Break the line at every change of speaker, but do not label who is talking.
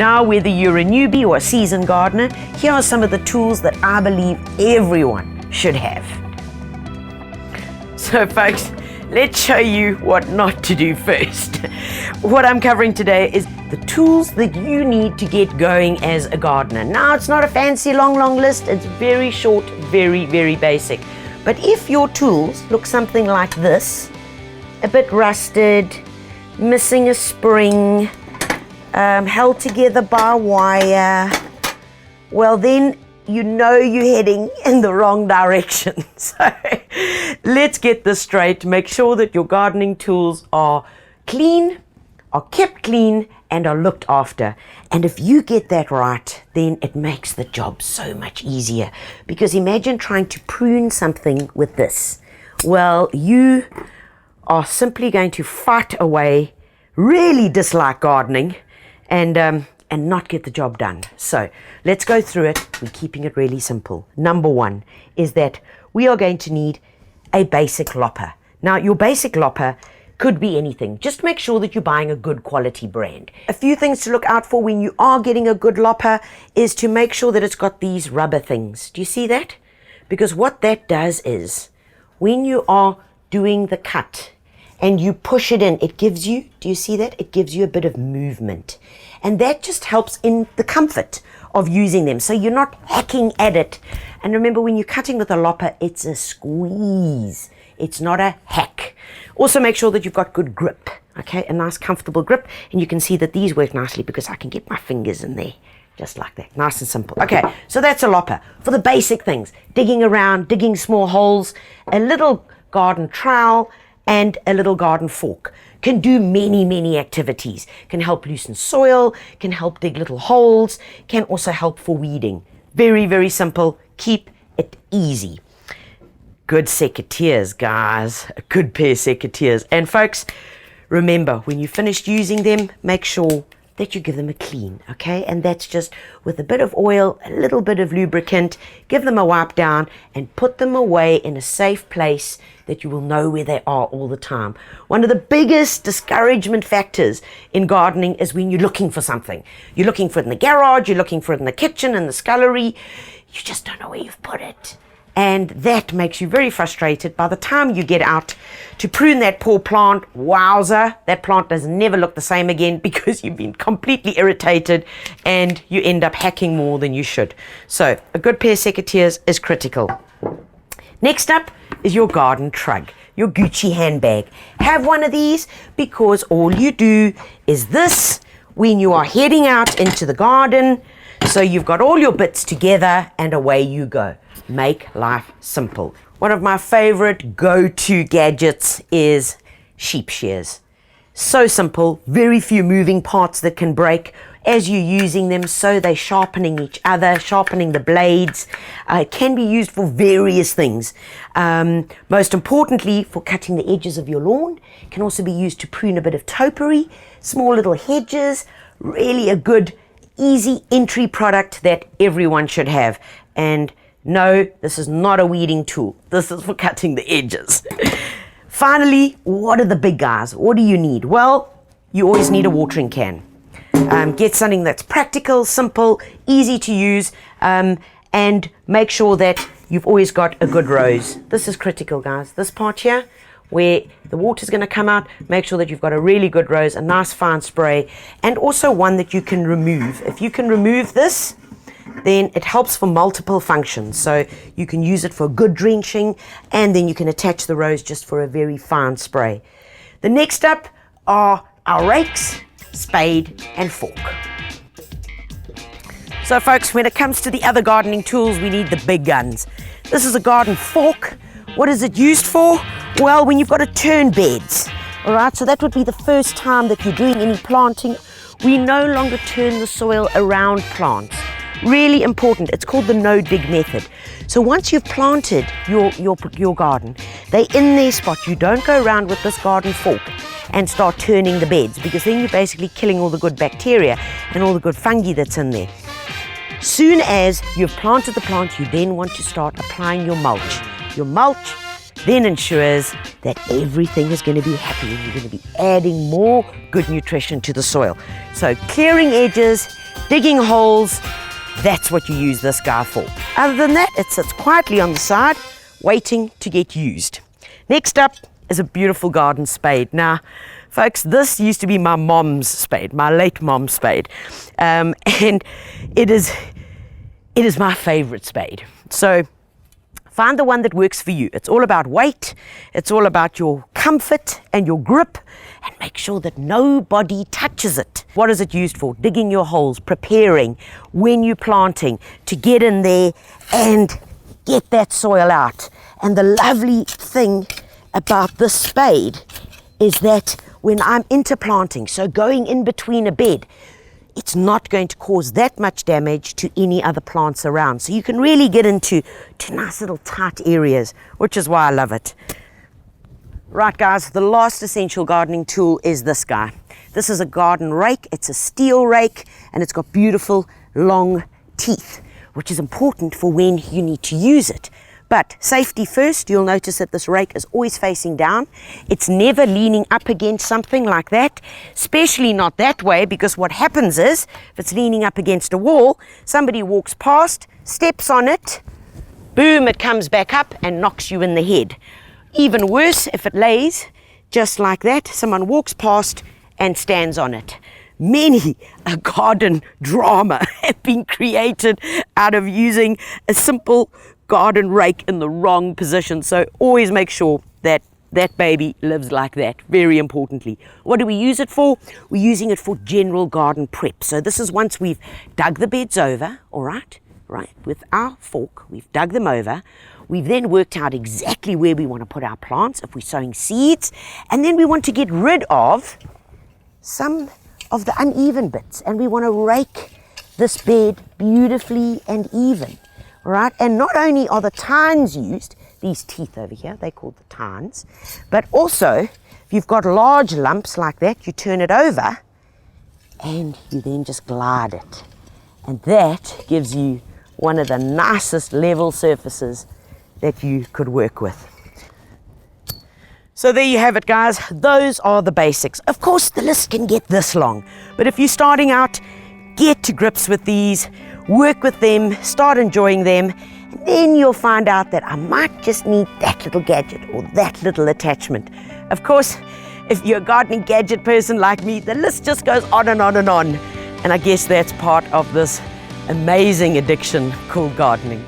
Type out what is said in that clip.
Now, whether you're a newbie or a seasoned gardener, here are some of the tools that I believe everyone should have. So folks, let's show you what not to do first. What I'm covering today is the tools that you need to get going as a gardener. Now, it's not a fancy long list. It's very short, very basic. But if your tools look something like this, a bit rusted, missing a spring, held together by wire, well then you know you're heading in the wrong direction. So let's get this straight. Make sure that your gardening tools are clean, are kept clean, and are looked after. And if you get that right, then it makes the job so much easier. Because imagine trying to prune something with this. Well, you are simply going to fight away, really dislike gardening, and not get the job done. So let's go through it. We're keeping it really simple. Number one is that we are going to need a basic lopper. Now, your basic lopper could be anything. Just make sure that you're buying a good quality brand. A few things to look out for when you are getting a good lopper is to make sure that it's got these rubber things. Do you see that? Because what that does is when you are doing the cut and you push it in, it gives you, do you see that? It gives you a bit of movement. And that just helps in the comfort of using them. So you're not hacking at it. And remember, when you're cutting with a lopper, it's a squeeze. It's not a hack. Also make sure that you've got good grip, okay? A nice comfortable grip. And you can see that these work nicely because I can get my fingers in there. Just like that, nice and simple. Okay, so that's a lopper. For the basic things, digging around, digging small holes, a little garden trowel, and a little garden fork. Can do many activities. Can help loosen soil, can help dig little holes, can also help for weeding. Very simple. Keep it easy. Good secateurs, guys. A good pair of secateurs. And folks, remember, when you finished using them, make sure that you give them a clean, okay? And that's just with a bit of oil, a little bit of lubricant, give them a wipe down and put them away in a safe place that you will know where they are all the time. One of the biggest discouragement factors in gardening is when you're looking for something. You're looking for it in the garage, you're looking for it in the kitchen, in the scullery. You just don't know where you've put it. And that makes you very frustrated. By the time you get out to prune that poor plant, wowza, that plant does never look the same again because you've been completely irritated and you end up hacking more than you should. So a good pair of secateurs is critical. Next up is your garden trug, your Gucci handbag. Have one of these because all you do is this when you are heading out into the garden. So you've got all your bits together and away you go. Make life simple. One of my favorite go-to gadgets is sheep shears. So simple, very few moving parts that can break as you're using them, so they're sharpening each other, sharpening the blades. It can be used for various things. Most importantly, for cutting the edges of your lawn. It can also be used to prune a bit of topiary, small little hedges. Really a good, easy entry product that everyone should have. And no, this is not a weeding tool. This is for cutting the edges. Finally, what are the big guys? What do you need? Well, you always need a watering can. Get something that's practical, simple, easy to use, and make sure that you've always got a good rose. This is critical, guys. This part here, where the water's going to come out, make sure that you've got a really good rose, a nice fine spray, and also one that you can remove. If you can remove this, then it helps for multiple functions. So you can use it for good drenching, and then you can attach the rose just for a very fine spray. The next up are our rakes, spade, and fork. So folks, when it comes to the other gardening tools, we need the big guns. This is a garden fork. What is it used for? Well, when you've got to turn beds. All right, so that would be the first time that you're doing any planting. We no longer turn the soil around plants. Really important. It's called the no-dig method. So once you've planted your garden, they're in their spot. You don't go around with this garden fork and start turning the beds, because then you're basically killing all the good bacteria and all the good fungi that's in there. Soon as you've planted the plant, you then want to start applying your mulch. Your mulch then ensures that everything is going to be happy and you're going to be adding more good nutrition to the soil. So clearing edges, digging holes, that's what you use this guy for. Other than that, it sits quietly on the side, waiting to get used. Next up is a beautiful garden spade. Now, folks, this used to be my mom's spade, my late mom's spade. And it is my favorite spade. So find the one that works for you. It's all about weight. It's all about your comfort and your grip, and make sure that nobody touches it. What is it used for? Digging your holes, preparing when you're planting to get in there and get that soil out. And the lovely thing about this spade is that when I'm interplanting, so going in between a bed, it's not going to cause that much damage to any other plants around. So you can really get into nice little tight areas, which is why I love it. Right, guys, the last essential gardening tool is this guy. This is a garden rake. It's a steel rake, and it's got beautiful long teeth, which is important for when you need to use it. But safety first, you'll notice that this rake is always facing down. It's never leaning up against something like that, especially not that way, because what happens is, if it's leaning up against a wall, somebody walks past, steps on it, boom, it comes back up and knocks you in the head. Even worse, if it lays just like that, someone walks past and stands on it. Many a garden drama have been created out of using a simple garden rake in the wrong position. So always make sure that that baby lives like that, very importantly. What do we use it for? We're using it for general garden prep. So this is once we've dug the beds over, all right, with our fork, we've dug them over. We've then worked out exactly where we want to put our plants, if we're sowing seeds, and then we want to get rid of some of the uneven bits, and we want to rake this bed beautifully and even. Right, and not only are the tines used, these teeth over here, they're called the tines, but also if you've got large lumps like that, you turn it over and you then just glide it. And that gives you one of the nicest level surfaces that you could work with. So there you have it, guys. Those are the basics. Of course, the list can get this long, but if you're starting out, get to grips with these, work with them, start enjoying them, and then you'll find out that I might just need that little gadget or that little attachment. Of course, if you're a gardening gadget person like me, the list just goes on and on and on. And I guess that's part of this amazing addiction called gardening.